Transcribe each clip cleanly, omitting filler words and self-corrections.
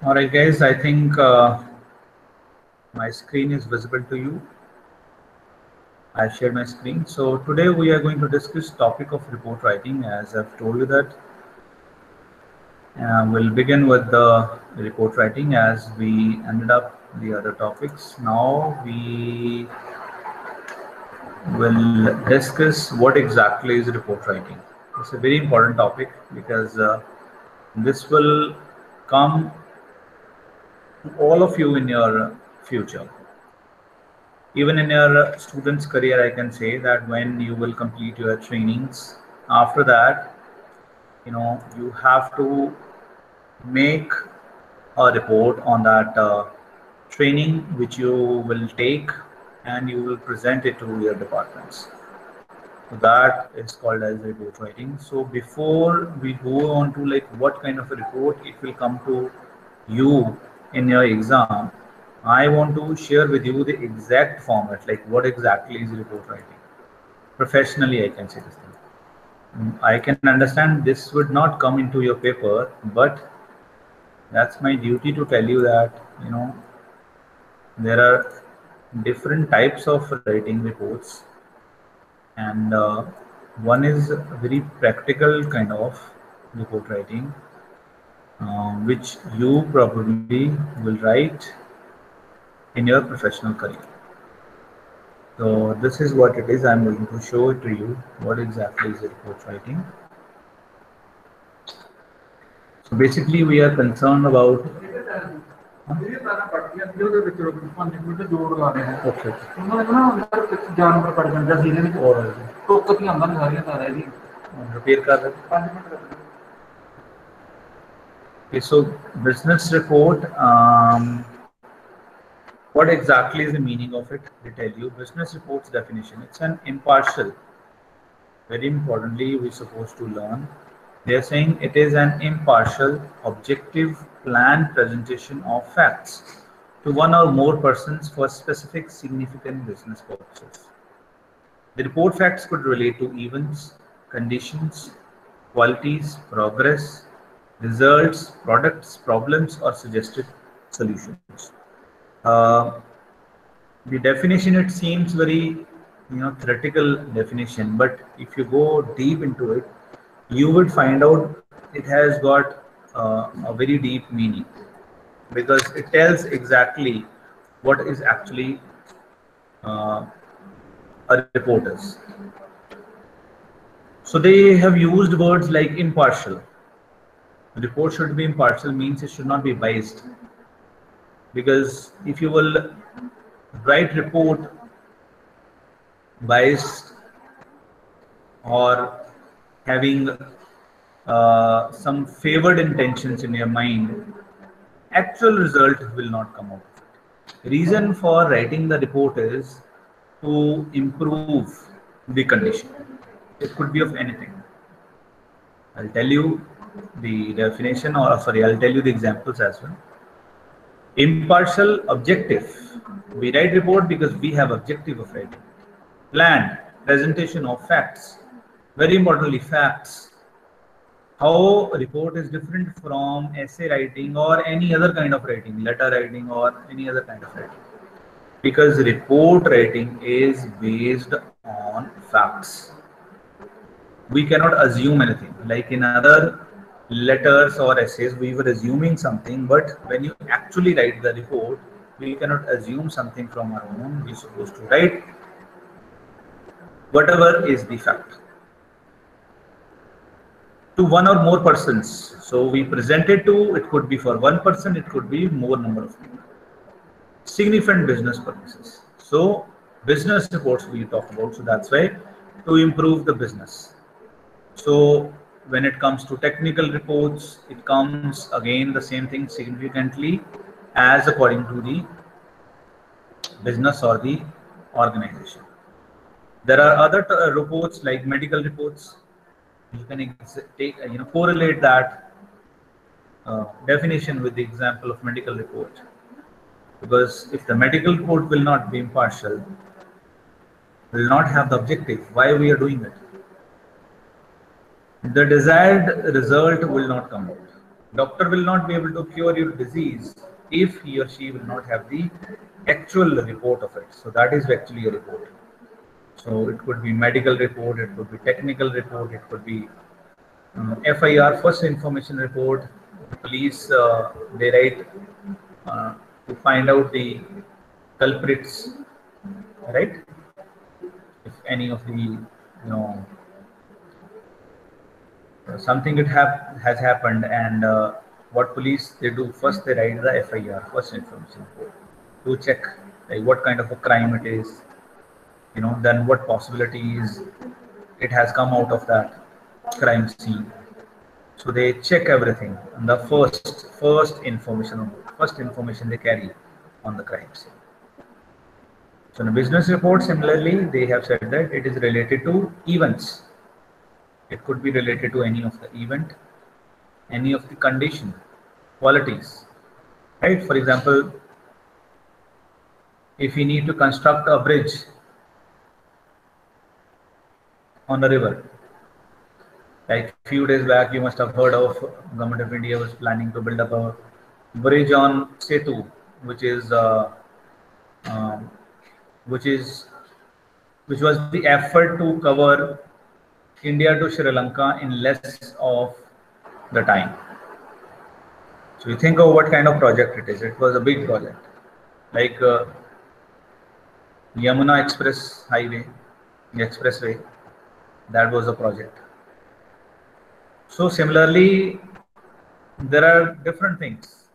All right, guys, I think my screen is visible to you. I shared my screen. So today we are going to discuss topic of report writing. As I've told you that we'll begin with the report writing as we ended up the other topics. Now we will discuss what exactly is report writing. It's a very important topic because this will come to all of you in your future. Even in your student's career, I can say that when you will complete your trainings, after that, you have to make a report on that training which you will take, and you will present it to your departments. So that is called as report writing. So before we go on to like what kind of a report it will come to you in your exam, I want to share with you the exact format, like what exactly is report writing. Professionally, I can say this thing. I can understand this would not come into your paper, but that's my duty to tell you that there are different types of writing reports, and one is a very practical kind of report writing, which you probably will write in your professional career. So this is what it is. I'm going to show it to you what exactly is report writing. So basically we are concerned about Okay, so business report, what exactly is the meaning of it? They tell you business reports definition. It's an impartial, very importantly, we're supposed to learn. They are saying it is an impartial, objective, planned presentation of facts to one or more persons for specific significant business purposes. The report facts could relate to events, conditions, qualities, progress, results, products, problems, or suggested solutions. The definition, it seems very theoretical definition, but if you go deep into it, you would find out it has got a very deep meaning, because it tells exactly what is actually a report is. So they have used words like impartial. Report should be impartial means it should not be biased, because if you will write report biased or having some favored intentions in your mind, actual result will not come out. Reason for writing the report is to improve the condition. It could be of anything. I'll tell you the definition, or sorry, I'll tell you the examples as well. Impartial, objective. We write report because we have objective of writing. Planned, presentation of facts. Very importantly, facts. How a report is different from essay writing or any other kind of writing, letter writing or any other kind of writing. Because report writing is based on facts. We cannot assume anything. Like in other letters or essays, we were assuming something, but when you actually write the report, we cannot assume something from our own. We're supposed to write whatever is the fact. To one or more persons. So we present it to, it could be for one person, it could be more number of people. Significant business purposes. So business reports we talk about. So that's why to improve the business. So when it comes to technical reports, it comes again the same thing, significantly as according to the business or the organization. There are other reports like medical reports. You can take, correlate that definition with the example of medical report, because if the medical report will not be impartial, will not have the objective why we are doing it, the desired result will not come out. Doctor will not be able to cure your disease if he or she will not have the actual report of it. So that is actually a report. So it could be medical report, it could be technical report, it could be FIR, first information report. Police they write to find out the culprits, right? If any of the something has happened, and what police they do first, they write the FIR, first information report, to check like what kind of a crime it is, then what possibilities it has come out of that crime scene. So they check everything and the first information they carry on the crime scene. So in a business report, similarly, they have said that it is related to events. It could be related to any of the event, any of the condition, qualities, right? For example, if you need to construct a bridge on a river, like a few days back, you must have heard of Government of India was planning to build up a bridge on Setu, which was the effort to cover India to Sri Lanka in less of the time. So you think of what kind of project it is. It was a big project, like Yamuna Expressway. That was a project. So similarly, there are different things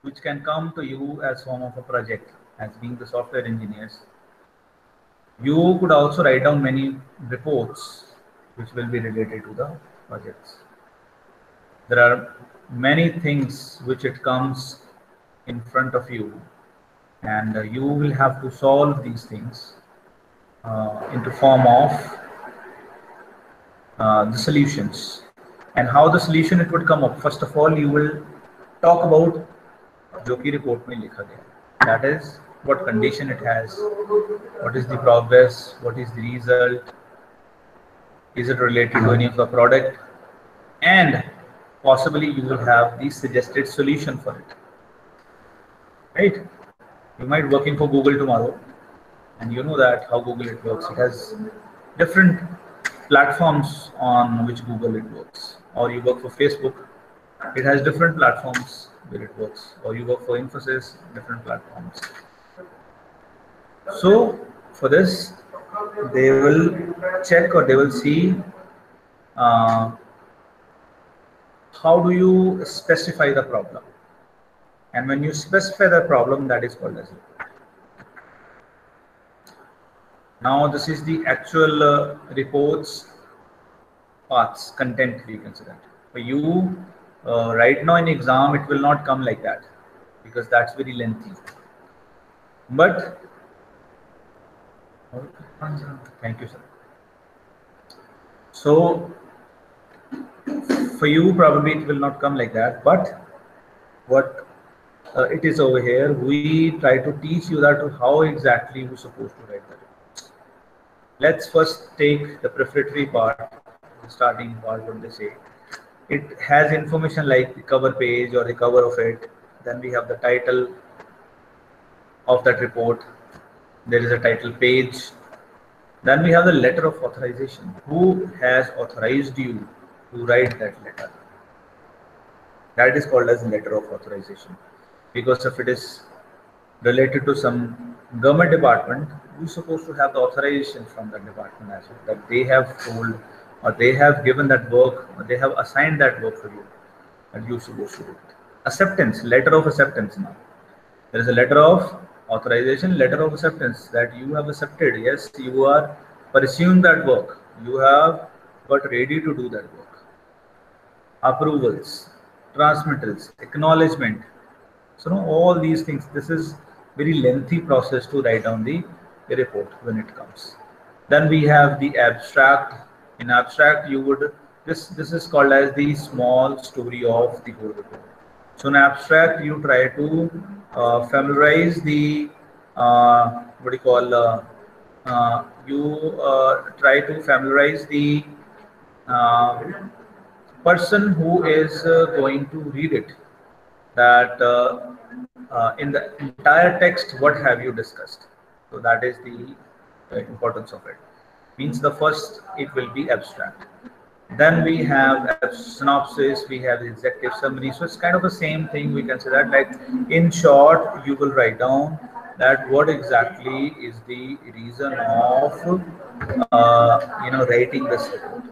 which can come to you as form of a project. As being the software engineers, you could also write down many reports which will be related to the projects. There are many things which it comes in front of you, and you will have to solve these things into form of the solutions. And how the solution it would come up, first of all, you will talk about जो कि report में लिखा गया. That is what condition it has, what is the progress, what is the result, is it related to any of the product, and possibly you will have the suggested solution for it, right? You might be working for Google tomorrow, and you know that how Google it works. It has different platforms on which Google it works. Or you work for Facebook, it has different platforms where it works. Or you work for Infosys, different platforms. So for this, they will check or they will see how do you specify the problem. And when you specify the problem, that is called as report. Now this is the actual reports paths, content, we consider. For you, right now in exam, it will not come like that because that's very lengthy. But thank you, sir. So for you, probably it will not come like that. But what it is over here, we try to teach you that how exactly you're supposed to write that. Let's first take the prefatory part, the starting part, what they say. It has information like the cover page or the cover of it. Then we have the title of that report. There is a title page. Then we have the letter of authorization. Who has authorized you to write that letter? That is called as letter of authorization. Because if it is related to some government department, you're supposed to have the authorization from that department as well, that they have told or they have given that work or they have assigned that work for you and you're supposed to do it. Acceptance, letter of acceptance. Now there is a letter of authorization, letter of acceptance, that you have accepted, yes, you are pursuing that work, you have got ready to do that work. Approvals, transmittals, acknowledgement. So all these things, this is very lengthy process to write down the report when it comes. Then we have the abstract. In abstract, you would this is called as the small story of the whole report. So in abstract, you try to familiarize the what do you call you try to familiarize the person who is going to read it, that in the entire text, what have you discussed? So that is the importance of it. Means the first, it will be abstract. Then we have a synopsis, we have the executive summary. So it's kind of the same thing. We can say that, like, in short, you will write down that what exactly is the reason of writing this report.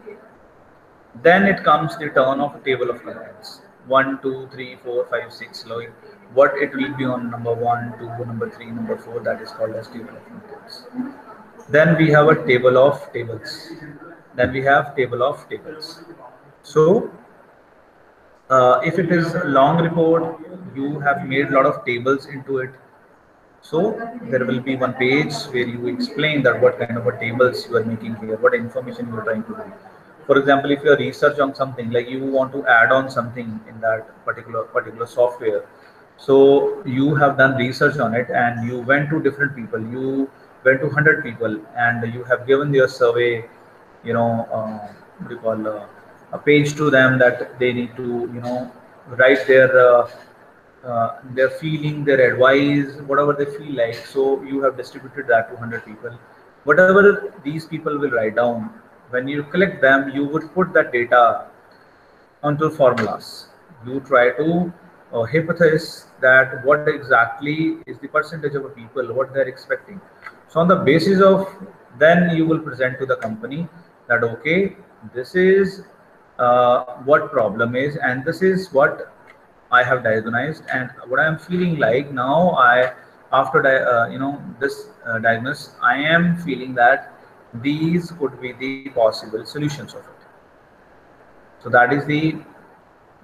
Then it comes the turn of a table of contents. 1, 2, 3, 4, 5, 6. Like what it will be on number 1, 2, number 3, number 4. That is called as table of contents. Then we have a table of tables. Then we have table of tables. So if it is a long report, you have made a lot of tables into it. So there will be one page where you explain that what kind of a tables you are making here, what information you are trying to do. For example, if you are research on something, like you want to add on something in that particular software, so you have done research on it and you went to different people. You went to 100 people and you have given your survey, what do you call, a page to them that they need to, write their feeling, their advice, whatever they feel like. So you have distributed that to 100 people. Whatever these people will write down, when you collect them, you would put that data onto formulas. You try to hypothesize that what exactly is the percentage of people, what they're expecting. So on the basis of, then you will present to the company that, okay, this is what problem is, and this is what I have diagnosed, and what I am feeling like now. After this diagnosis, I am feeling that these could be the possible solutions of it. So that is the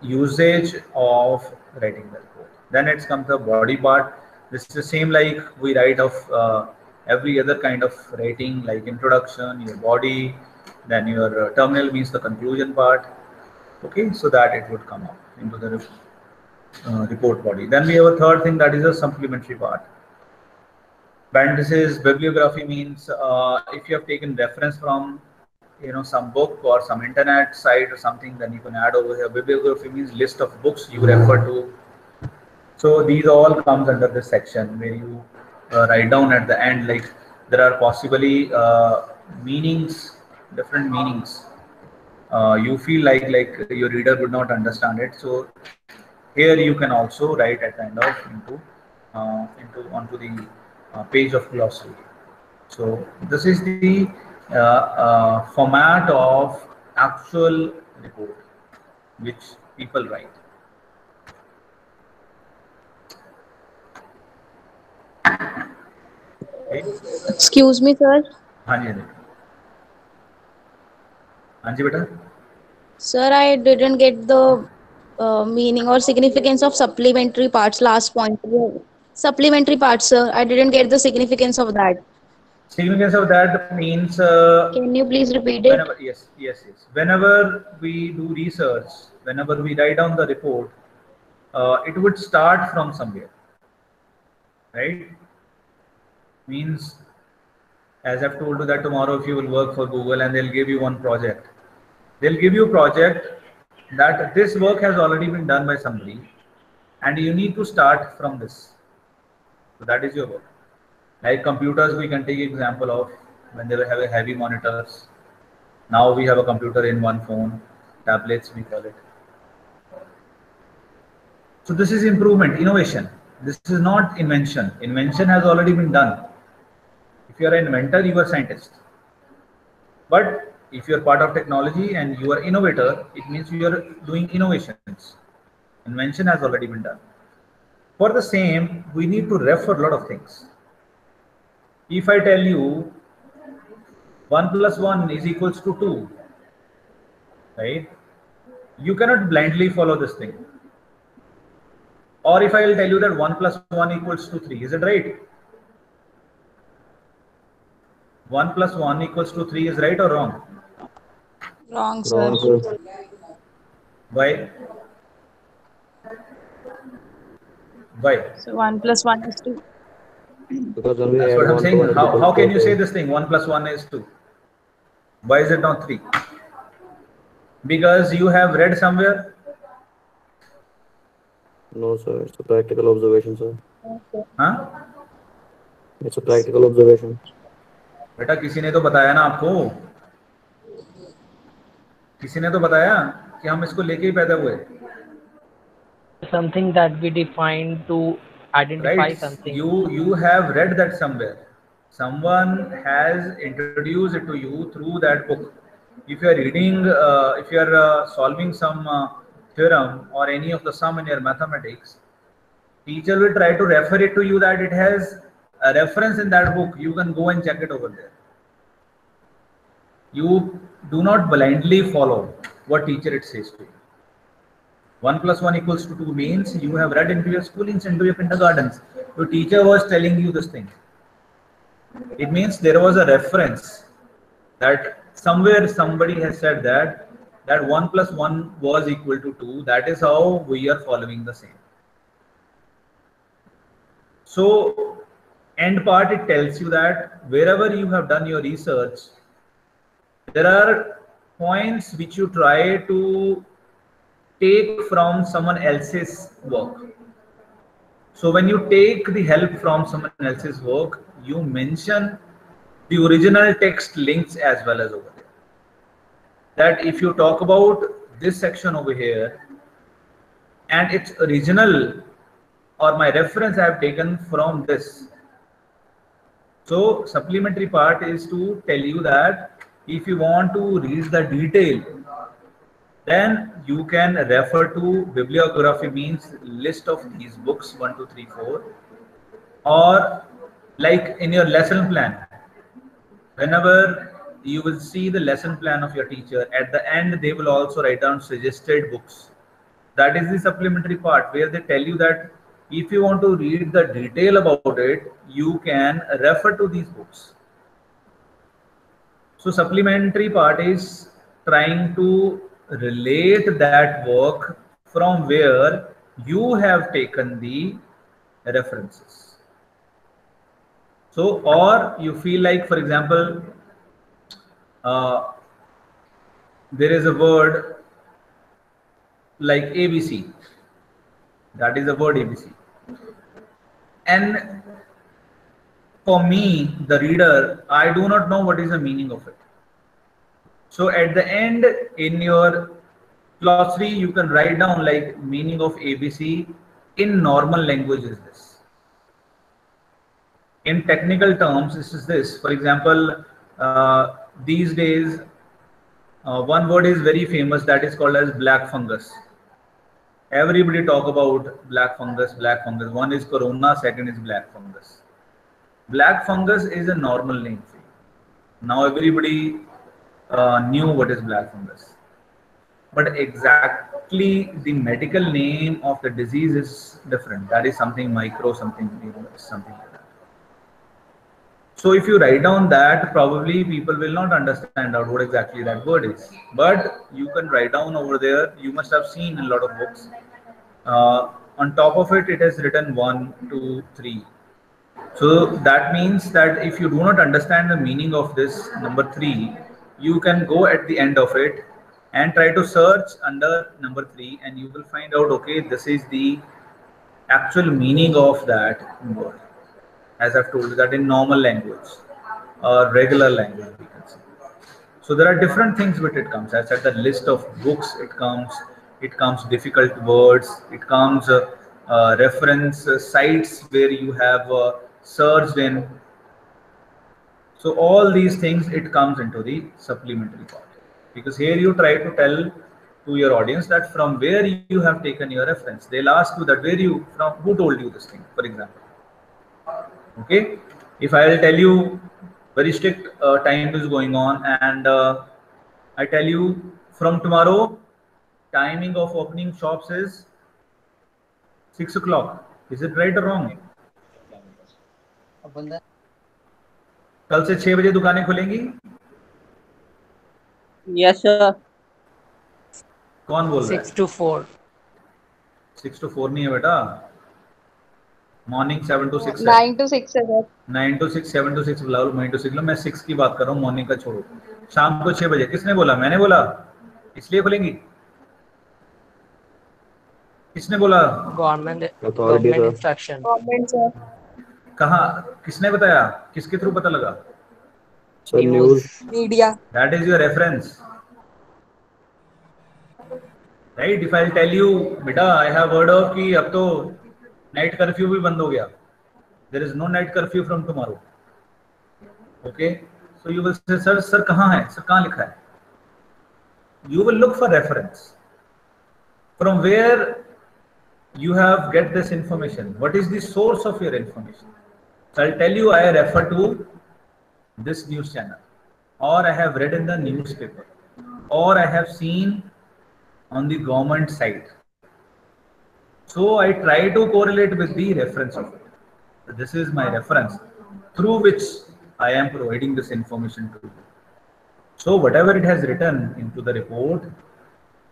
usage of writing the report. Then it comes the body part. This is the same like we write of every other kind of writing, like introduction, your body, then your terminal means the conclusion part. Okay, so that it would come up into the report body. Then we have a third thing, that is a supplementary part. And this is bibliography, means if you have taken reference from some book or some internet site or something, then you can add over here. Bibliography means list of books you refer to. So these all comes under this section where you write down at the end, like there are possibly meanings, different meanings. You feel like your reader would not understand it. So here you can also write a kind of onto the page of glossary. So this is the format of actual report which people write. Okay. Excuse me, sir. हाँ जी बेटा. Sir, I didn't get the meaning or significance of supplementary parts. Last point. Supplementary parts, sir. I didn't get the significance of that. Significance of that means Can you please repeat it? whenever, yes. Whenever we do research, whenever we write down the report, it would start from somewhere, right? Means, as I've told you that tomorrow if you will work for Google and they'll give you one project, they'll give you a project that this work has already been done by somebody and you need to start from this. So that is your work. Like computers, we can take example of when they have heavy monitors. Now we have a computer in one phone, tablets we call it. So this is improvement, innovation. This is not invention. Invention has already been done. If you are an inventor, you are a scientist. But if you are part of technology and you are innovator, it means you are doing innovations. Invention has already been done. For the same, we need to refer a lot of things. If I tell you 1 plus 1 is equals to 2, right? You cannot blindly follow this thing. Or if I will tell you that 1 plus 1 equals to 3, is it right? 1 plus 1 equals to 3 is right or wrong? Wrong, sir. Why? Why? So 1 plus 1 is 2. Because only that's what I'm saying. How can you say this thing 1 plus 1 is 2? Why is it not 3? Because you have read somewhere. No, sir. It's a practical observation, sir. हाँ It's a practical observation. बेटा किसी ने तो बताया ना आपको, किसी ने तो बताया कि हम इसको लेके ही पैदा हुए. Something that we define to identify Right? something. You have read that somewhere. Someone has introduced it to you through that book. If you are reading, if you are solving some theorem or any of the sum in your mathematics, teacher will try to refer it to you that it has a reference in that book. You can go and check it over there. You do not blindly follow what teacher it says to you. 1 + 1 = 2 means you have read into your schoolings, into your kindergartens. Your teacher was telling you this thing. It means there was a reference that somewhere somebody has said that 1 + 1 was equal to 2. That is how we are following the same. So end part, it tells you that wherever you have done your research, there are points which you try to take from someone else's work. So when you take the help from someone else's work, you mention the original text links as well as over there. That if you talk about this section over here and its original or my reference I have taken from this. So supplementary part is to tell you that if you want to read the detail, then you can refer to bibliography, means list of these books 1, 2, 3, 4, or like in your lesson plan, whenever you will see the lesson plan of your teacher, at the end they will also write down suggested books. That is the supplementary part where they tell you that if you want to read the detail about it, you can refer to these books. So supplementary part is trying to relate that work from where you have taken the references. So, or you feel like, for example, there is a word like ABC. That is the word ABC. And for me, the reader, I do not know what is the meaning of it. So at the end in your glossary, you can write down like meaning of ABC in normal language is this. In technical terms, this is this. For example, these days, one word is very famous that is called as black fungus. Everybody talk about black fungus, black fungus. One is corona, second is black fungus. Black fungus is a normal name for you. Now everybody knew what is black fungus, but exactly the medical name of the disease is different. That is something micro, something like that. So if you write down that, probably people will not understand out what exactly that word is, but you can write down over there. You must have seen a lot of books. On top of it, it has written 1, 2, 3. So that means that if you do not understand the meaning of this number 3, you can go at the end of it and try to search under number 3, and you will find out, okay, this is the actual meaning of that word, as I've told you, that in normal language or regular language we can say. So there are different things which it comes. As at the list of books, it comes difficult words, it comes reference sites where you have searched in. So all these things, it comes into the supplementary part, because here you try to tell to your audience that from where you have taken your reference. They'll ask you that who told you this thing, for example. Okay, if I'll tell you very strict time is going on, and I tell you from tomorrow timing of opening shops is 6 o'clock. Is it right or wrong? कल से 6 बजे दुकानें खुलेंगी? Yes, sir. कौन बोल रहा है? 6 to 4. 6 to 4 नहीं है बेटा. मॉर्निंग 7 to 6 है. 9 to 6 है सर. 9 to 6, 7 to 6 9 to 6 लो. मैं 6 की बात कर रहा हूँ, मॉर्निंग का छोड़ो. शाम को 6 बजे. किसने बोला? मैंने बोला. इसलिए खुलेंगी? किसने बोला? Government Authority, government sir. instruction. Government, sir. कहाँ? किसने बताया? किसके थ्रू पता लगा? Sir, news. Media. That is your reference, right? If I'll tell you, बेटा, I have heard of कि अब तो night curfew भी बंद हो गया. There is no night curfew from tomorrow. Okay? So you will say, sir कहाँ है? Sir कहाँ लिखा है? You will look for reference. From where you have get this information? What is the source of your information? So I'll tell you, I refer to this news channel, or I have read in the newspaper, or I have seen on the government site. So I try to correlate with the reference of it. So this is my reference through which I am providing this information to you. So whatever it has written into the report,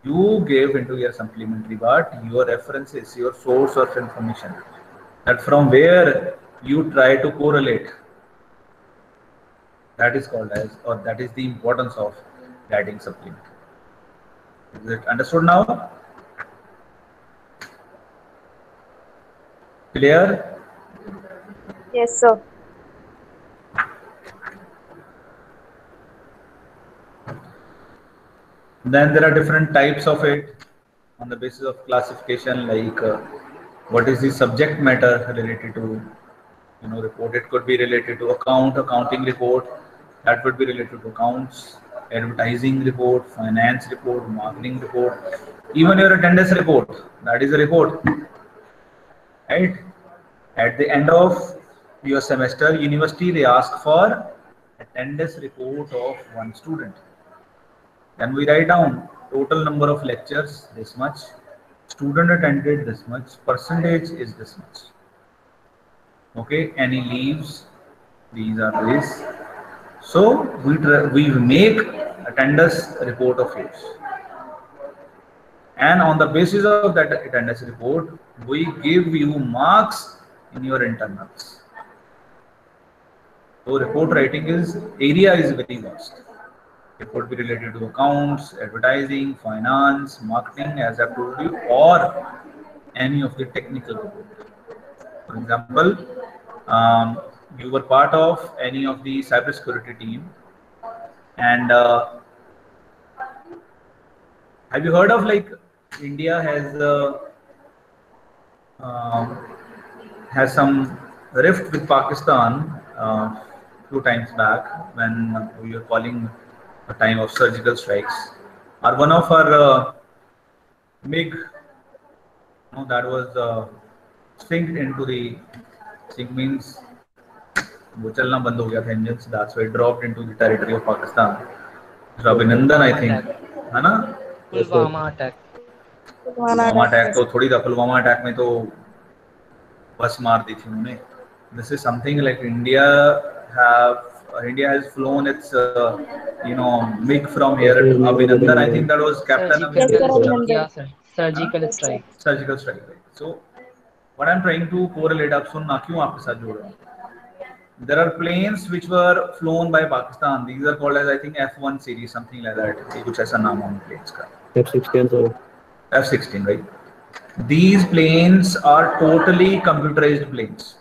you gave into your supplementary, but your reference is your source of information, that from where you try to correlate. That is called as, or that is the importance of writing supplementary. Is it understood now? Clear? Yes, sir. Then there are different types of it on the basis of classification, like what is the subject matter related to, report. It could be related to accounting report, that would be related to accounts, advertising report, finance report, marketing report, even your attendance report, that is a report, right? At the end of your semester, university, they ask for attendance report of one student. Then we write down total number of lectures, this much, student attended this much, percentage is this much. Okay, any leaves, these are this. So we make attendance report of yours, and on the basis of that attendance report, we give you marks in your internals. So report writing area is very vast. It could be related to accounts, advertising, finance, marketing, as I've told you, or any of the technical report. For example, you were part of any of the cybersecurity team, and have you heard of, like, India has some rift with Pakistan few times back when we were calling a time of surgical strikes. Or one of our MiG, that was synced into the sync means वो चलना बंद हो गया था engines. That's why it dropped into the territory of Pakistan. So Abhinandan, I think, है ना? Pulwama attack. Pulwama attack तो थोड़ी था, पुलवामा अटैक में तो बस मार दी थी उन्होंने. This is something like India has flown its MiG from here to Abhinandan. I think that was Captain Abhinandan. Yeah, sir. Surgical strike. Surgical strike. So what I'm trying to correlate, आप सुनना क्यों आपके साथ जोड़ रहा हूँ. There are planes which were flown by Pakistan. These are called as, I think, F1 series, something like that. कुछ ऐसा नाम है उन planes का. F-16, sir. F-16, right? These planes are totally computerized planes.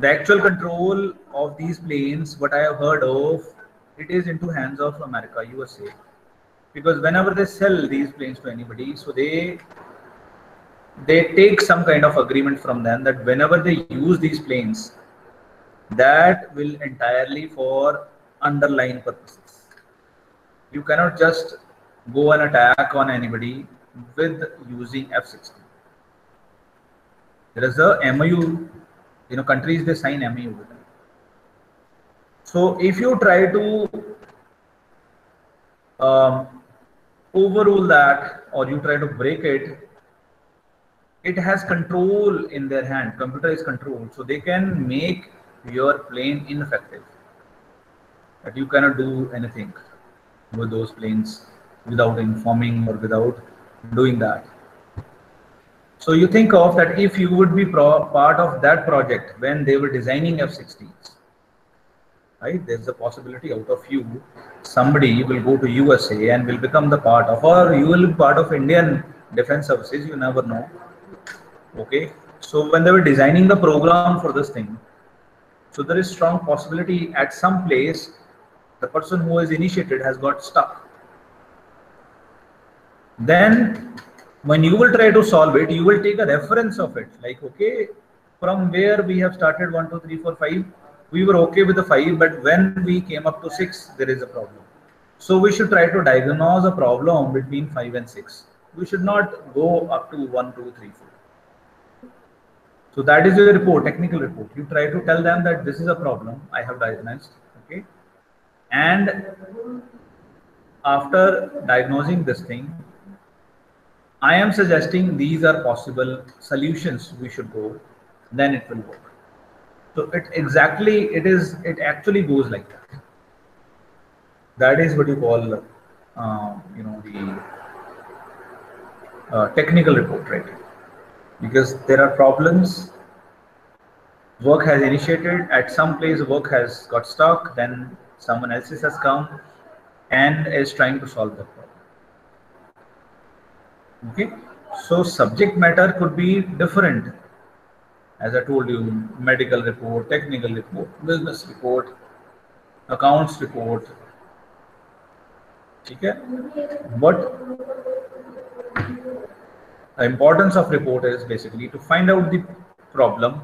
The actual control of these planes, what I have heard of, it is into hands of America, USA. Because whenever they sell these planes to anybody, so they take some kind of agreement from them that whenever they use these planes, that will entirely for underlying purposes. You cannot just go and attack on anybody with using F-16. There is a MOU, countries, they sign MOU with them. So if you try to overrule that, or you try to break it, it has control in their hand, computerized control, so they can make your plane ineffective. That you cannot do anything with those planes without informing or without doing that. So you think of that, if you would be part of that project when they were designing F-16s, right? There's a possibility out of you, somebody will go to USA and will become the part of, or you will be part of Indian Defense Services, you never know. Okay, so when they were designing the program for this thing, so there is strong possibility at some place the person who has initiated has got stuck. Then when you will try to solve it, you will take a reference of it, like, okay, from where we have started 1 2 3 4 5, we were okay with the 5, but when we came up to 6 there is a problem. So we should try to diagnose a problem between 5 and 6. We should not go up to 1 2 3 4. So that is your report, technical report. You try to tell them that this is a problem I have diagnosed, okay? And after diagnosing this thing, I am suggesting these are possible solutions we should go, then it will work. So it actually goes like that. That is what you call, the technical report, right? Because there are problems, work has initiated, at some place work has got stuck, then someone else has come and is trying to solve the problem. Okay, so subject matter could be different. As I told you, medical report, technical report, business report, accounts report. Okay, but the importance of report is basically to find out the problem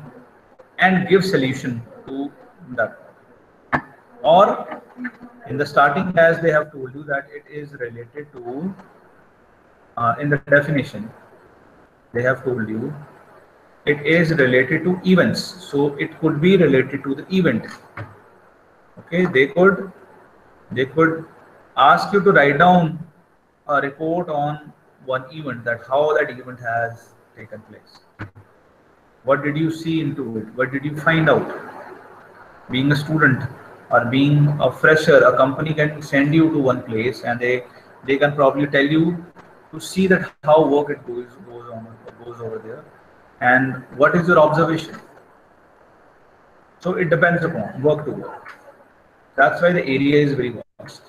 and give solution to that problem. Or in the starting, as they have told you that it is related to, in the definition, they have told you it is related to events. So it could be related to the event. Okay, they could ask you to write down a report on one event, that how that event has taken place. What did you see into it? What did you find out? Being a student or being a fresher, a company can send you to one place and they can probably tell you to see that how work it goes over there, and what is your observation. So it depends upon work to work. That's why the area is very vast.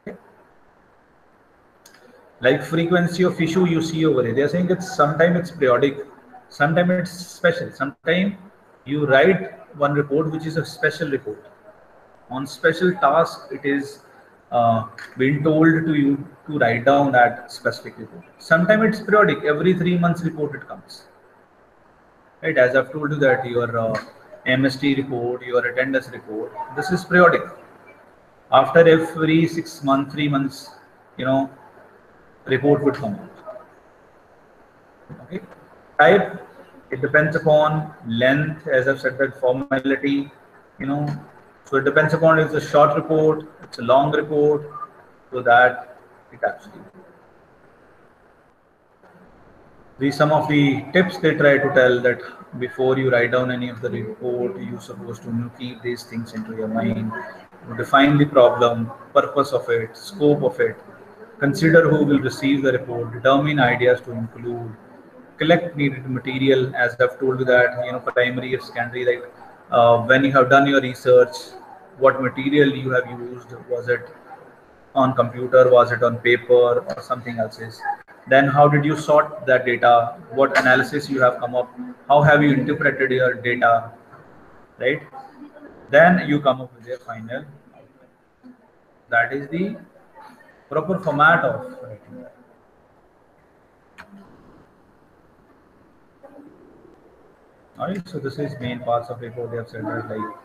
Okay. Like frequency of issue you see over here, they are saying it's sometimes it's periodic, sometimes it's special. Sometimes you write one report which is a special report. On special task, it is been told to you to write down that specific report. Sometimes it's periodic, every 3 months report it comes. Right, as I've told you that your MST report, your attendance report, this is periodic. After every 6 months, 3 months, report would come out. Okay, type, it depends upon length, as I've said, that formality, so it depends upon it's a short report, it's a long report, so that it actually. These some of the tips they try to tell, that before you write down any of the report, you're supposed to keep these things into your mind, define the problem, purpose of it, scope of it, consider who will receive the report, determine ideas to include, collect needed material, as I've told you that, primary or secondary, like when you have done your research, what material you have used, was it on computer, was it on paper or something else. Then how did you sort that data, what analysis you have come up, how have you interpreted your data, right? Then you come up with your final outcome. That is the proper format of writing that. Alright, so this is main parts of report. They have said that, like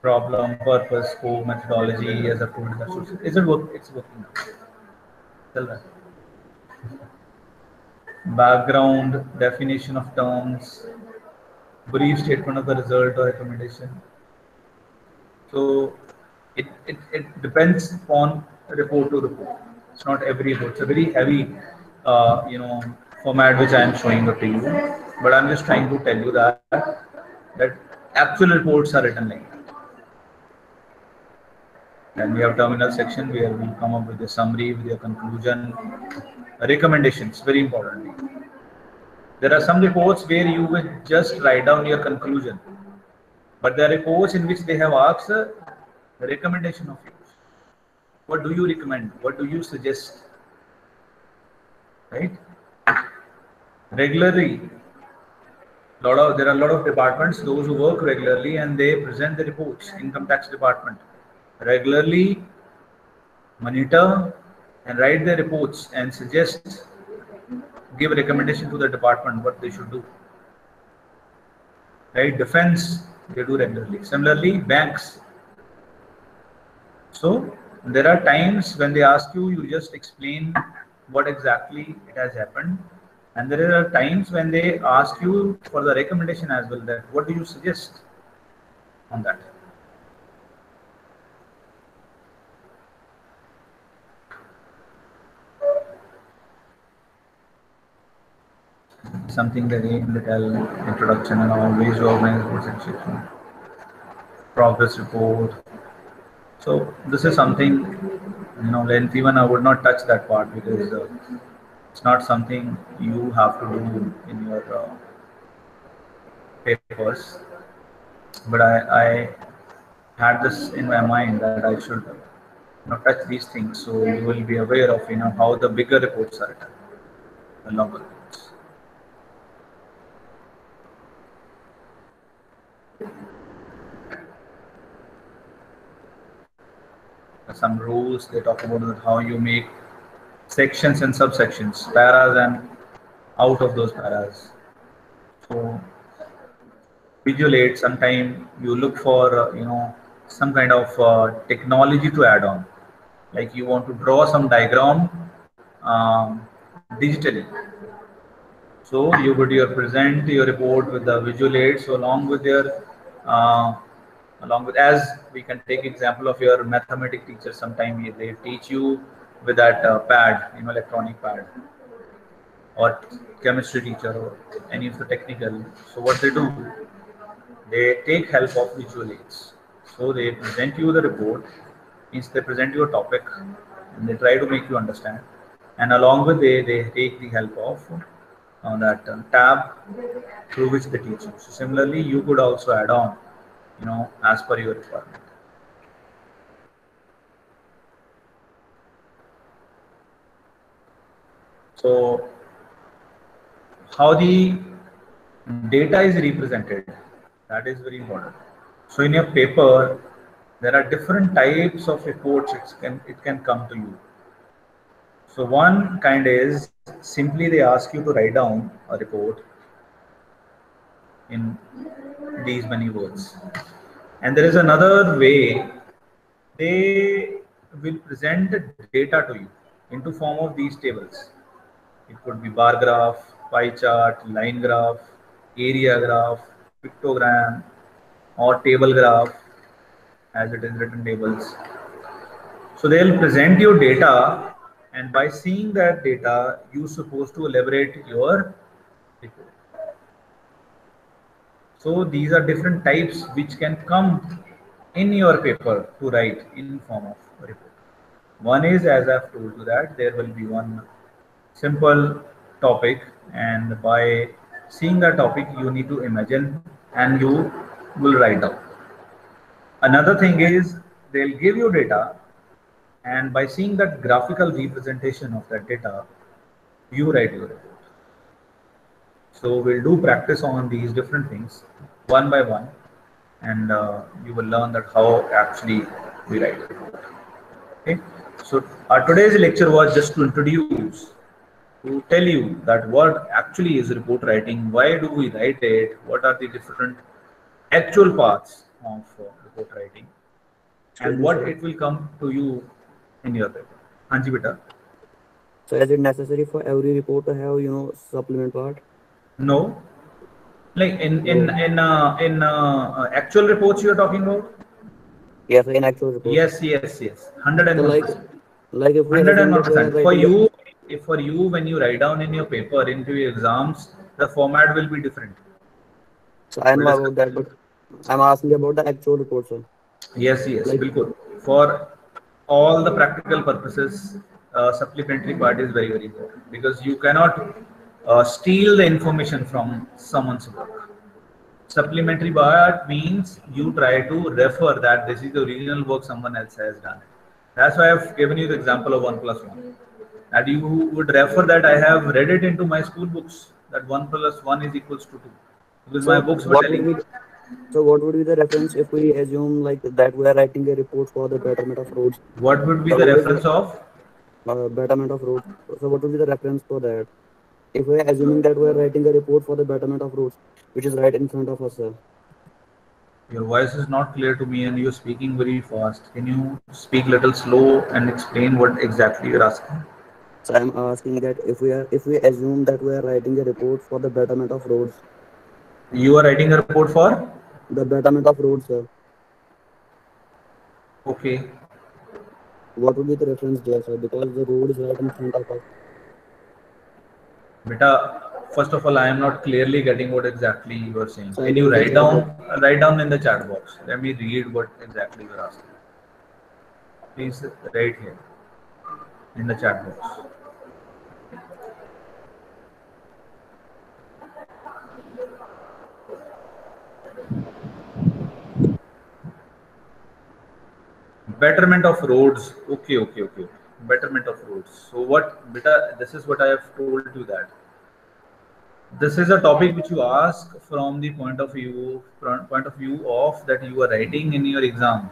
problem, purpose, scope, methodology, as I've told you. Is it work? It's working now. Tell that. Background, definition of terms, brief statement of the result or recommendation. So it depends upon report to report. It's not every report. It's a very heavy, format which I am showing up to you. But I'm just trying to tell you that actual reports are written like that. Then we have terminal section where we come up with a summary, with your conclusion, recommendations, very importantly. There are some reports where you will just write down your conclusion. But there are reports in which they have asked the recommendation of you. What do you recommend? What do you suggest? Right? Regularly, there are a lot of departments, those who work regularly, and they present the reports. Income tax department regularly monitor and write their reports and suggest, give recommendation to the department what they should do. Right? Defense, they do regularly. Similarly, banks. So there are times when they ask you, you just explain what exactly it has happened. And there are times when they ask you for the recommendation as well, that what do you suggest on that? Something very little introduction and always organize reports section, progress report. So this is something, lengthy one. I would not touch that part because it's not something you have to do in your papers. But I had this in my mind that I should touch these things, so you will be aware of how the bigger reports are written, the longer reports. Some rules they talk about how you make sections and subsections, paras and out of those paras. So visual aid, sometime you look for some kind of technology to add on, like you want to draw some diagram digitally. So you would present your report with the visual aid. So along with as we can take example of your mathematics teacher, sometime they teach you with that pad, electronic pad, or chemistry teacher or any of the technical. So what they do, they take help of visual aids. So they present you the report, means they present you a topic and they try to make you understand, and along with they take the help of that tab through which they teach you. So similarly, you could also add on as per your requirement. So how the data is represented, that is very important. So in your paper, there are different types of reports it can come to you. So one kind is simply they ask you to write down a report in these many words. And there is another way, they will present the data to you into form of these tables. It could be bar graph, pie chart, line graph, area graph, pictogram, or table graph, as it is written tables. So they'll present your data, and by seeing that data, you're supposed to elaborate your report. So these are different types which can come in your paper to write in form of a report. One is, as I've told you, that there will be one simple topic, and by seeing that topic, you need to imagine and you will write down. Another thing is they'll give you data, and by seeing that graphical representation of that data, you write your report. So we'll do practice on these different things one by one, and you will learn that how actually we write it. Okay. So our today's lecture was just to introduce, to tell you that what actually is report writing, why do we write it, what are the different actual parts of report writing, and what it will come to you in your paper. Hanji beta. So is it necessary for every report to have supplement part? No. Like in actual reports you are talking about? Yes, in actual report. Yes. 101%. So like if we 101%. For you, when you write down in your paper into your exams, the format will be different. So I know about that, but I'm asking about the actual report, sir. Yes, bilkul. For all the practical purposes, supplementary part is very, very important, because you cannot steal the information from someone's work. Supplementary part means you try to refer that this is the original work someone else has done. That's why I've given you the example of 1+1. That you would refer that I have read it into my school books that 1+1 is equals to 2. Because my So books were what would telling me. be so what would be the reference if we assume like that we are writing a report for the betterment of roads? What would be The the road is reference of? betterment of roads. So what would be the reference for that? If we are assuming that we are writing a report for the betterment of roads, which is right in front of us, sir. Your voice is not clear to me and you're speaking very fast. Can you speak a little slow and explain what exactly you're asking? So I'm asking that if we assume that we are writing a report for the betterment of roads, You are writing a report for? the betterment of roads, sir. Okay. What would be the reference there, sir? Because the road is right in front of us. Beta, first of all, I am not clearly getting what exactly you are saying. So Can I'm you going to write down in the chat box? Let me read what exactly you are asking. Please write here in the chat box. Betterment of roads. Okay. Betterment of roads. So what, beta? This is what I have told you that. This is a topic which you ask from the point of view of that you are writing in your exam.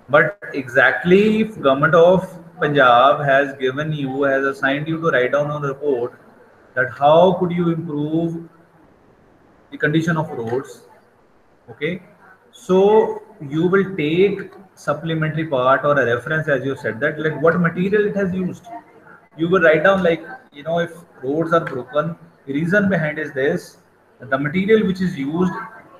But exactly if government of Punjab has given you, has assigned you to write down on the report that how could you improve the condition of roads. Okay, so you will take supplementary part or a reference as you said that like what material it has used. You will write down like if roads are broken, the reason behind is this, the material which is used.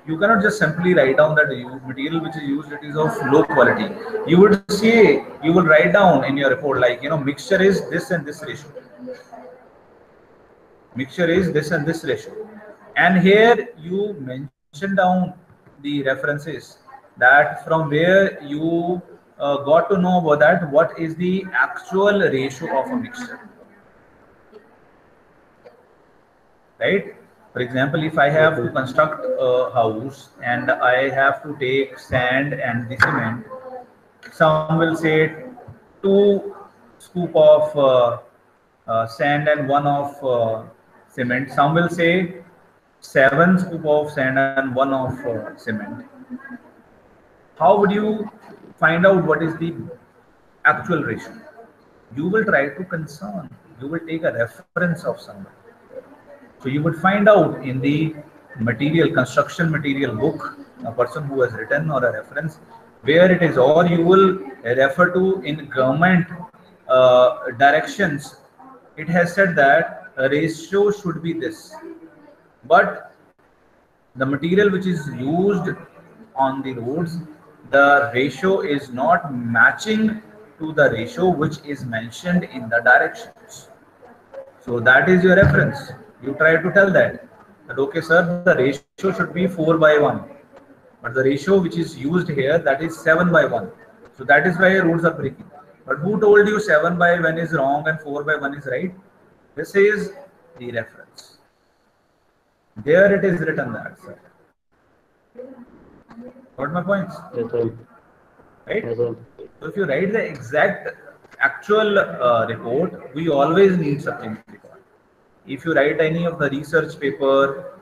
You cannot just simply write down that the material which is used it is of low quality. You would say, you will write down in your report like mixture is this and this ratio. Mixture is this and this ratio, and here you mention down the references that from where you got to know about that what is the actual ratio of a mixture, right? For example, if I have to construct a house and I have to take sand and the cement, some will say 2 scoop of sand and 1 of cement. Some will say 7 scoop of sand and 1 of cement. How would you find out what is the actual ratio? You will try to concern. You will take a reference of somebody. So you would find out in the material, construction material book, a person who has written or a reference, where it is, or you will refer to in government directions. It has said that a ratio should be this, but the material which is used on the roads, the ratio is not matching to the ratio which is mentioned in the directions. So that is your reference. You try to tell that okay sir, the ratio should be 4/1, but the ratio which is used here, that is 7/1. So that is why roads are breaking. But who told you 7/1 is wrong and 4/1 is right? This is the reference. There it is written that, sir. Got my points? Yes, sir. Right? Yes, sir. So if you write the exact actual report, we always need supplementary part. If you write any of the research paper,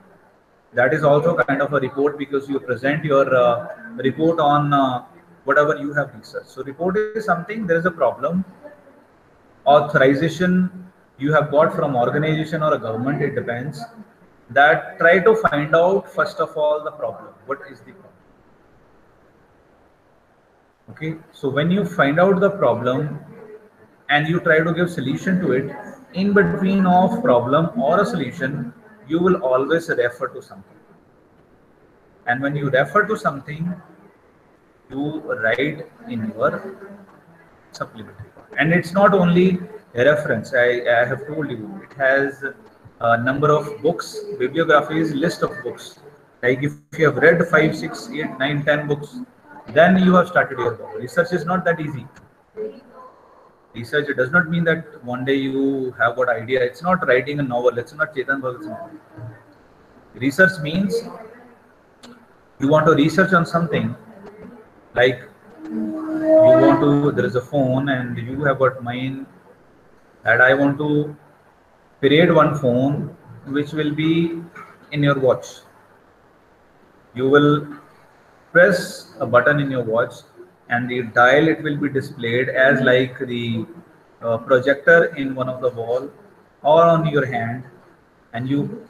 that is also kind of a report because you present your report on whatever you have researched. So report is something, there is a problem. Authorization you have got from organization or a government, it depends. That try to find out first of all the problem. What is the problem? Okay, so when you find out the problem and you try to give solution to it, in between of problem or a solution, you will always refer to something. And when you refer to something, you write in your supplementary part. And it's not only a reference. I have told you, it has a number of books, bibliographies, list of books. Like if you have read 5, 6, 8, 9, 10 books, then you have started your book. Research is not that easy. Research, it does not mean that one day you have got idea. It's not writing a novel. It's not Chetan Bhagat's novel. Research means You want to research on something, like you want to, there is a phone and you have got mine that I want to create one phone which will be in your watch. You will press a button in your watch and the dial, it will be displayed as like the projector in one of the wall or on your hand, and you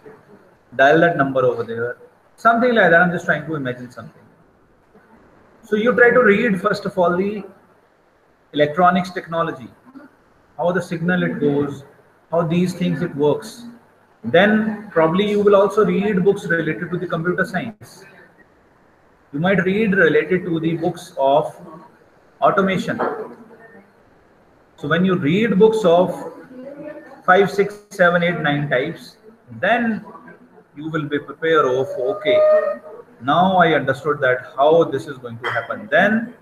dial that number over there, something like that. I'm just trying to imagine something. So you try to read first of all the electronics technology, how the signal it goes, how these things it works. Then probably you will also read books related to the computer science. You might read related to the books of automation. So when you read books of 5, 6, 7, 8, 9 types, then you will be prepared of, okay, now I understood that how this is going to happen. Then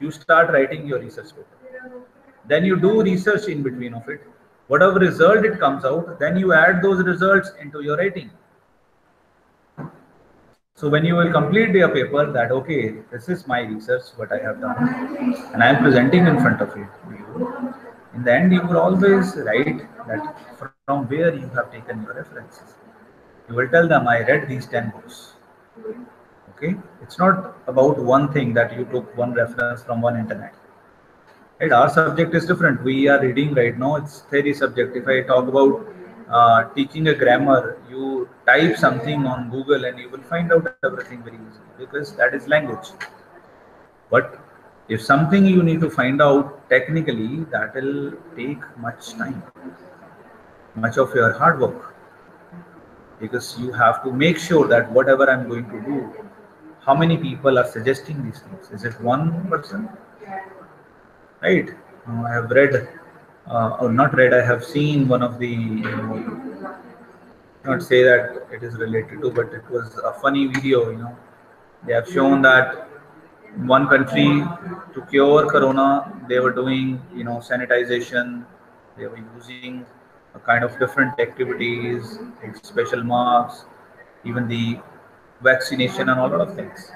you start writing your research paper. Then you do research in between of it. Whatever result it comes out, then you add those results into your writing. So when you will complete your paper that, okay, this is my research, what I have done, and I am presenting in front of you. In the end, you will always write that from where you have taken your references. You will tell them, I read these 10 books. Okay, it's not about one thing that you took one reference from one internet. Right? Our subject is different. We are reading right now, it's theory subject. If I talk about teaching a grammar, you type something on Google and you will find out everything very easily because that is language. But if something you need to find out technically, that will take much time, much of your hard work, because you have to make sure that whatever I'm going to do, how many people are suggesting these things? Is it one person? Right? I have read, or not read, I have seen one of the, not say that it is related to, but it was a funny video, They have shown that one country, to cure corona, they were doing, sanitization, they were using a kind of different activities, like special masks, even the vaccination and a lot of things.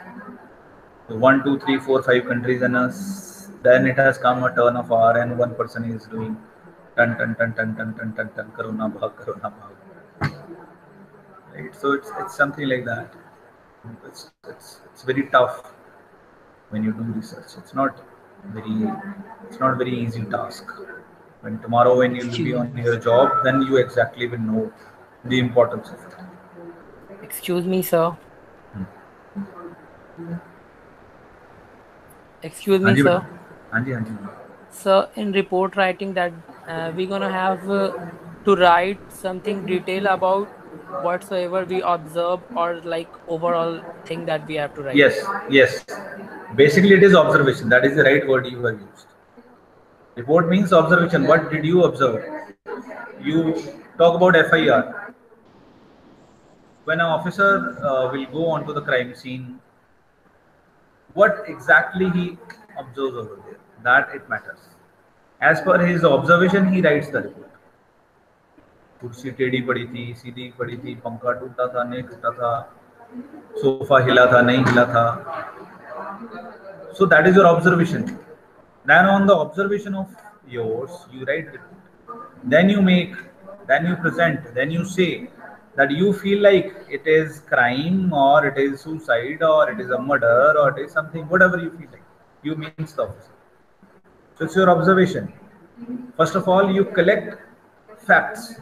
So 1, 2, 3, 4, 5 countries, and then it has come a turn of hour and one person is doing ton, corona bhag. Right? So it's something like that. It's very tough when you do research. It's not very easy task. When tomorrow when you will be on your job, then you exactly will know the importance of it. Excuse me, sir. Excuse me, sir. Hanji. Sir, in report writing that we're gonna have to write something detail about whatsoever we observe or like overall thing that we have to write. Yes. Basically, it is observation. That is the right word you have used. Report means observation. What did you observe? You talk about FIR. When an officer will go onto the crime scene, what exactly he observes over there, that it matters. As per his observation, he writes the report. कुर्सी टेढ़ी पड़ी थी, सीधी पड़ी थी, पंखा टूटा था, नहीं टूटा था, सोफा हिला था, नहीं हिला था. So that is your observation. Then on the observation of yours, you write report. Then you present, then you say that you feel like it is crime or it is suicide or it is a murder or it is something, whatever you feel like. You means the officer. So it's your observation. First of all, you collect facts.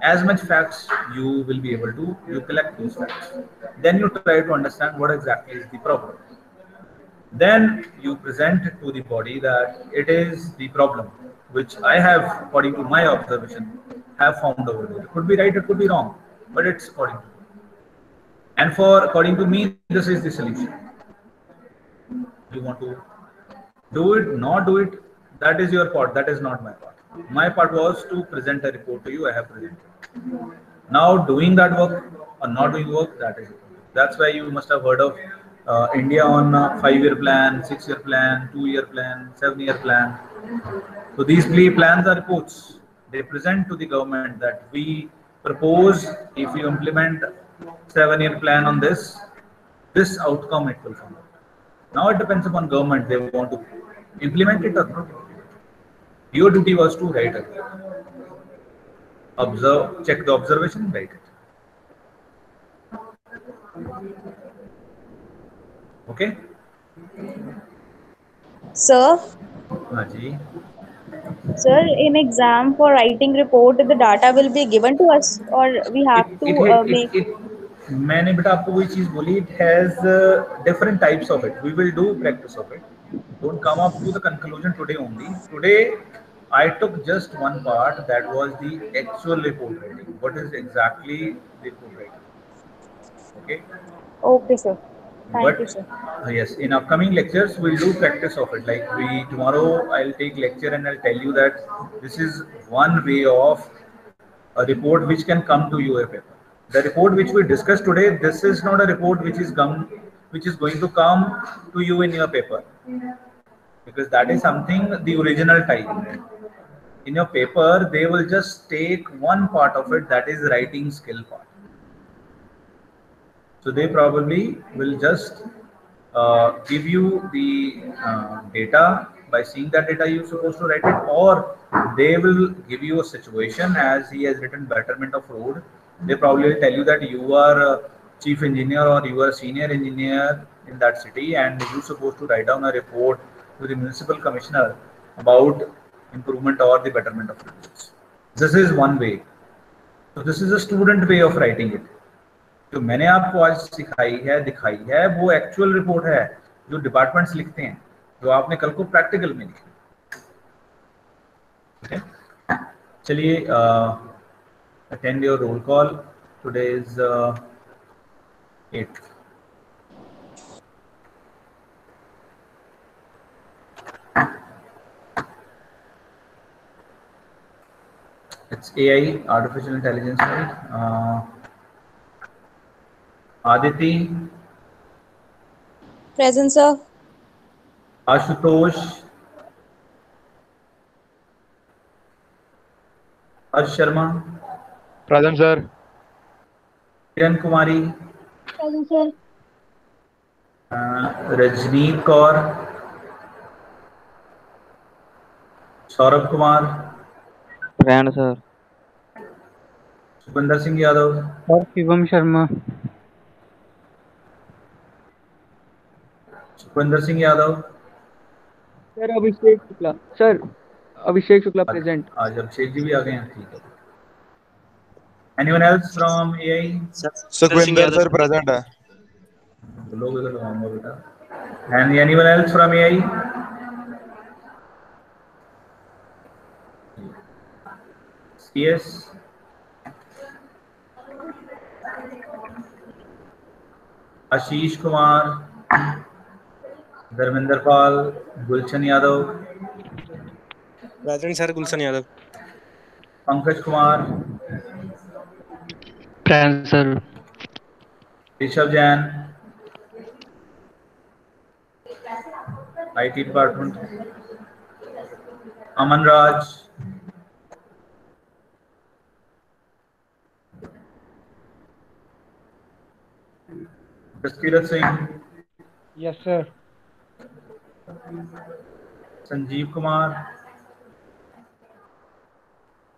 As much facts you will be able to, you collect those facts. Then you try to understand what exactly is the problem. Then you present to the body that it is the problem which I have, according to my observation, have found over there. It could be right, it could be wrong, but it's according to me. And according to me, this is the solution. You want to do it, not do it, that is your part, that is not my part. My part was to present a report to you, I have presented. Now doing that work or not doing work, that is it. That's why you must have heard of India on a 5-year plan, 6-year plan, 2-year plan, 7-year plan. So these plans are reports. They present to the government that we propose, if you implement 7-year plan on this this outcome it will come out. Now it depends upon government, they want to implement it or not. Your duty was to write it, observe, check the observation, write it. Okay. Sir, हाँ जी. sir, in exam for writing report, the data will be given to us, or we have to make. मैंने बेटा आपको वही चीज बोली, it has different types of it. We will do practice of it. Don't come up to the conclusion today only. Today I took just one part, that was the actual report writing. What is exactly report writing? Okay. Okay, sir. Thank But you, sir. yes, in upcoming lectures we'll do practice of it. Like tomorrow I'll take lecture and I'll tell you that this is one way of a report which can come to your paper. The report which we discussed today, this is not a report which is going to come to you in your paper, because that is something the original type. In your paper, they will just take one part of it, that is writing skill part. So they probably will just give you the data. By seeing that data, you're supposed to write it, or they will give you a situation as he has written betterment of road. They probably will tell you that you are a chief engineer or you are a senior engineer in that city, and you're supposed to write down a report to the municipal commissioner about improvement or the betterment of roads. This is one way. So this is a student way of writing it. जो मैंने आपको आज सिखाई है, दिखाई है, वो actual report है जो डिपार्टमेंट्स लिखते हैं, जो आपने कल को प्रैक्टिकल में लिखी. चलिए, attend your roll call. Today is 8. It's AI, artificial intelligence, right? Aditi. Present, sir. Ashutosh. Harsh Sharma. Present, sir. Kiran Kumari. Present, sir. Rajneet Kaur. Saurabh Kumar. Present, sir. Sukhwinder Singh Yadav. Sir, Shivam Sharma. Sukhwinder Singh Yadav. Sir, Abhishek Shukla. Sir, Abhishek Shukla present. आज अभिषेक जी भी आ गए हैं, ठीक है. Anyone else from AI? Sukhwinder sir present है. लोग इधर लगाऊंगा बेटा. And anyone else from AI? CS. Ashish Kumar. Dharmendra Pal. Gulshan Yadav. Present sir. Gulshan Yadav. Pankaj Kumar. Present, sir. Rishabh Jain. IT department. Aman Raj. Jaskirat Singh. Yes, sir. Sanjeev Kumar.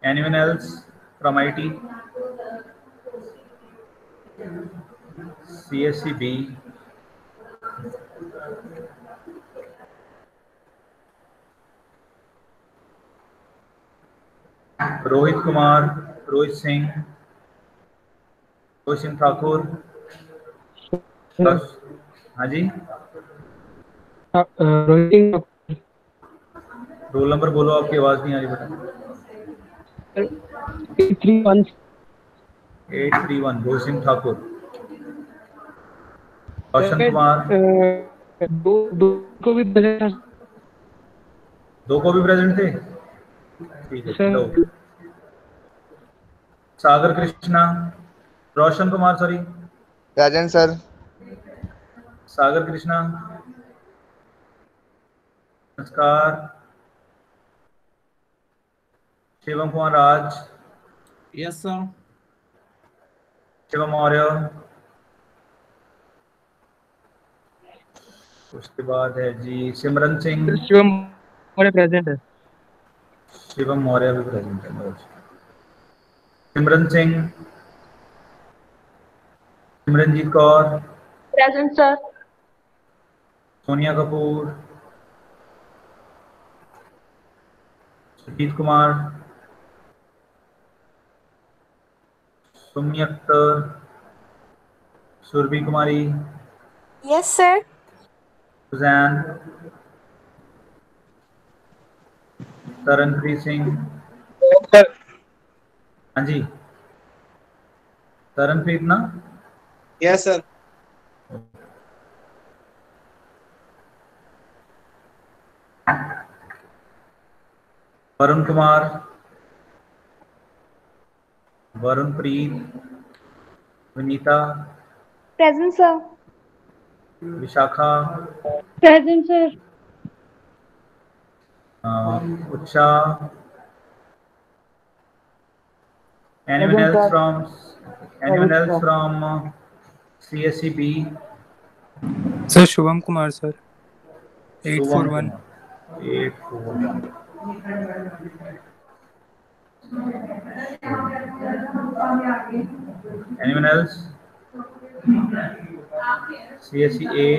Anyone else from IT? CSCB. Rohit Kumar. Rohit Singh. Rohit Singh Thakur. हाँ जी. Rohit. Role number बोलो, आपकी आवाज नहीं आ रही बेटा. 831. 831. रोहित सिंह ठाकुर. रोशन कुमार. दो को भी present. दो को भी प्रेजेंट थे, ठीक है. Sir. दो. Sagar Krishna. Roshan Kumar, sorry. Present sir. Sagar Krishna. नमस्कार. शिवम कुमार राज. Yes sir. शिवम मौर्य. उसके बाद है जी सिमरन सिंह। सर शिवम मौर्य प्रेजेंट है। शिवम मौर्य भी प्रेजेंट है। Simran Singh, Simranjeet Kaur, present sir. Sonia Kapoor, Sujeet Kumar, Sumi Akhtar, Surbhi Kumari, yes sir. Suzanne, Taranpreet Singh. Sir हाँ जी, तरनप्रीत ना। Yes sir. Varun Kumar, Varunpreet, Vinita, present sir. Vishakha, present sir. Usha. Anyone else from CSEB? Sir Shubham Kumar sir Shubham 841। Kumar, 841. Anyone else? CSEA?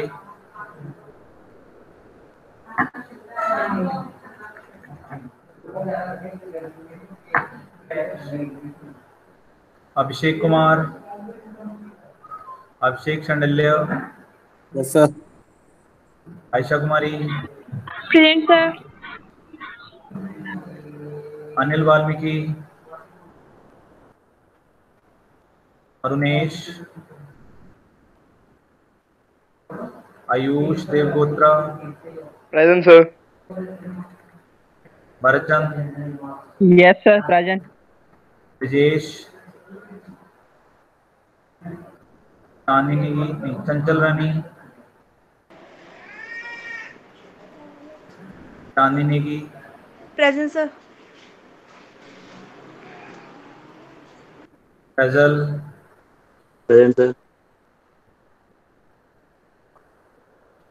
Abhishek Kumar, Abhishek Shandilya, Yes, sir. Ayesha Kumari, present sir. Anil Valmiki, Arunesh, Ayush Devgotra, present sir. Bharatchand, yes sir present. Brijesh, Chandini, Chanchal Rani, Chandini की, present sir. Faisal, Present, sir.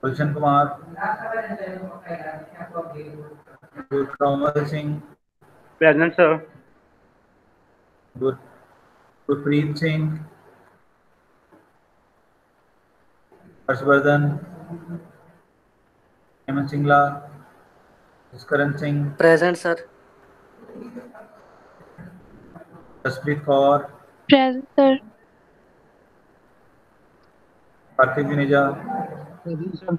Gulshan Kumar, Kamal Singh, present sir. Gurpreet Singh, Harshvardhan, Hemant Singla, Jaskaran Singh, present sir. Jaspreet Kaur, present sir. Kartik Juneja, present sir.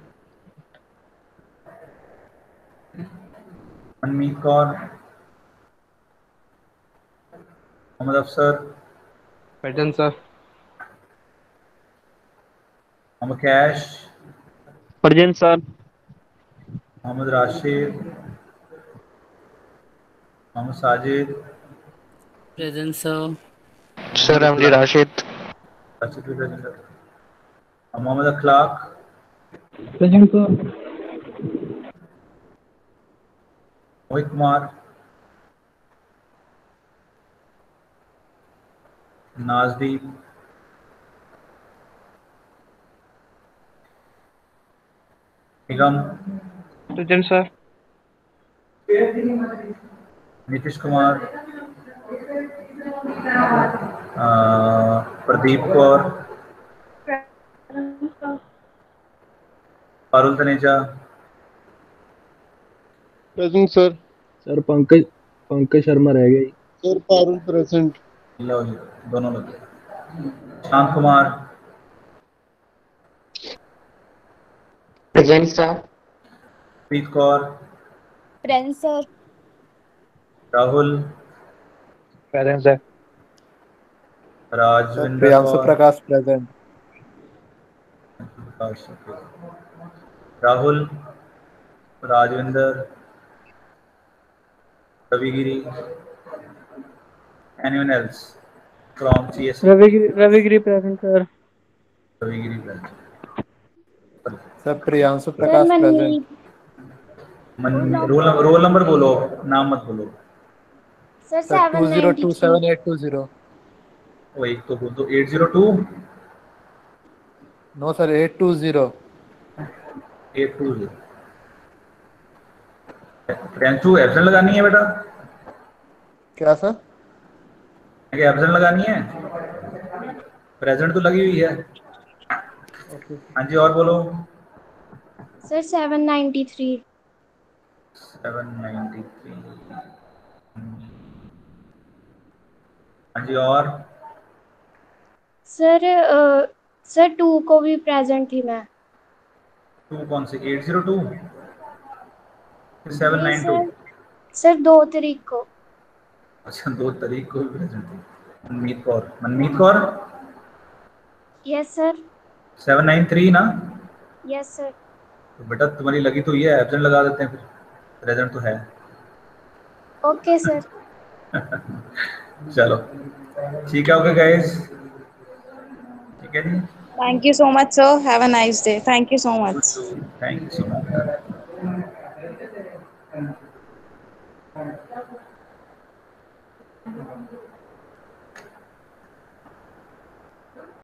Manmeet Kaur, Mohammad Afsar, present sir. Mohammad Kaish, present sir. Mohammad Rashid, Mohammad Sajid, present sir. Sir MD Rashid. Mohammad Akhlaq, present sir. Mohit Kumar, Najdeep, Nigam, present sir. Nitish Kumar, Pradeep Kaur, Parul Taneja, present sir. Sir Pankaj Sharma रह गई। Sir Parul present. लो जी, दोनों लोग। Shant Kumar, present sir. Preet Kaur, present sir. Rahul, present sir. Rajvinder Priyanshu Kaur, Prakash present. Rahul, Rajvinder, रविगिरी। Anyone else from CSE? Ravigiri present sir. Ravigiri present. Sir Priyanshu sir Prakash present. Roll number बोलो, नाम मत बोलो। Sir sir 20278220। वो एक तो बोल दो 802। No sir 820। 820। प्रियांशु एब्सेंट लगानी है बेटा? क्या सर? एब्सेंट लगानी है? प्रेजेंट तो लगी हुई है। हाँ जी, और बोलो। सर 793। 793। हाँ जी, और? सर सर 2 को भी प्रेजेंट थी मैं। 2 कौन सी? 802? नहीं 792? सर 2 तारीख को। अच्छा, 2 तारीख को भी प्रेजेंट थी। मनमीत कौर? Yes sir. 793 ना? Yes sir. तो बेटा तुम्हारी लगी तो ये एब्सेंट लगा देते हैं, फिर प्रेजेंट तो है। Okay sir. चलो ठीक है, ओके गाइस, ठीक है जी। Thank you so much, sir. Have a nice day. Thank you so much. Thank you so much.